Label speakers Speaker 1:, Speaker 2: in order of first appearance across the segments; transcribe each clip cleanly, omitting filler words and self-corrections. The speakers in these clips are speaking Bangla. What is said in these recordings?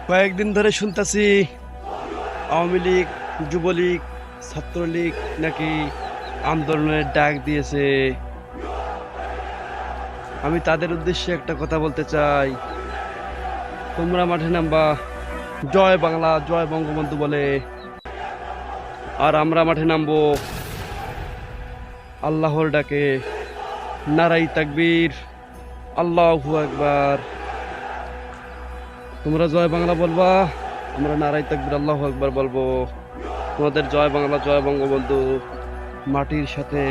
Speaker 1: কয়েকদিন ধরে শুনতাছি আওয়ামী লীগ, যুবলীগ, ছাত্রলীগ নাকি আন্দোলনের ডাক দিয়েছে। আমি তাদের উদ্দেশ্যে একটা কথা বলতে চাই, তোমরা মাঠে নামবা জয় বাংলা জয় বঙ্গবন্ধু বলে, আর আমরা মাঠে নামবো আল্লাহর ডাকে, নারাই তাকবীর, আল্লাহু আকবার। তোমরা জয় বাংলা বলবা, আমরা নারাই তাকবীর আল্লাহু আকবার বলবো। তোমাদের জয় বাংলা জয় বঙ্গবন্ধু মাটির সাথে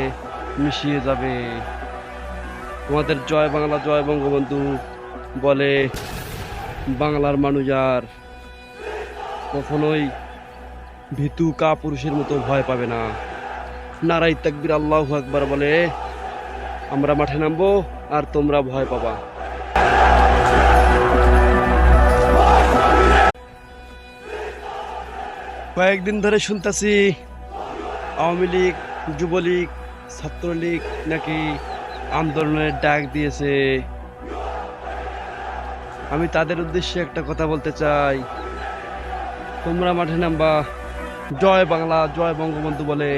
Speaker 1: মিশিয়ে যাবে। তোমাদের জয় বাংলা জয় বঙ্গবন্ধু বলে বাংলার মানুষ আর কখনোই ভীতু কাপুরুষের মতো ভয় পাবে না। নারাই তাকবীর আল্লাহু আকবার বলে আমরা মাঠে নামবো, আর তোমরা ভয় পাবা। কয়েকদিন ধরে শুনতাছি আওয়ামী লীগ, যুবলীগ, ছাত্রলীগ নাকি আন্দোলনের ডাক দিয়েছে। আমি তাদের উদ্দেশ্যে একটা কথা বলতে চাই, তোমরা মাঠে নামবা জয় বাংলা জয় বঙ্গবন্ধু বলে,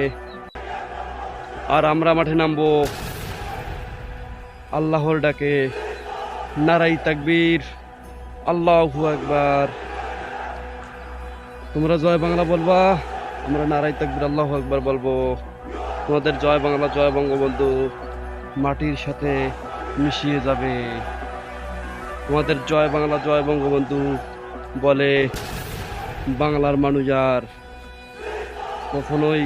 Speaker 1: আর আমরা মাঠে নামবো আল্লাহর ডাকে, নারাই তাকবীর, আল্লাহু আকবার। তোমরা জয় বাংলা বলবা, আমরা নারাই তাকবীর আল্লাহু আকবার বলবো। তোমাদের জয় বাংলা জয় বঙ্গবন্ধু মাটির সাথে মিশিয়ে যাবে। তোমাদের জয় বাংলা জয় বঙ্গবন্ধু বলে বাংলার মানুষ আর কখনোই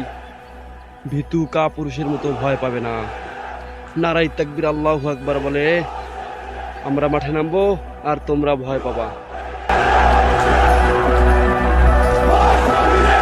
Speaker 1: ভীতু কাপুরুষের মতো ভয় পাবে না। নারাই তাকবীর আল্লাহু আকবার বলে আমরা মাঠে নামবো, আর তোমরা ভয় পাবা।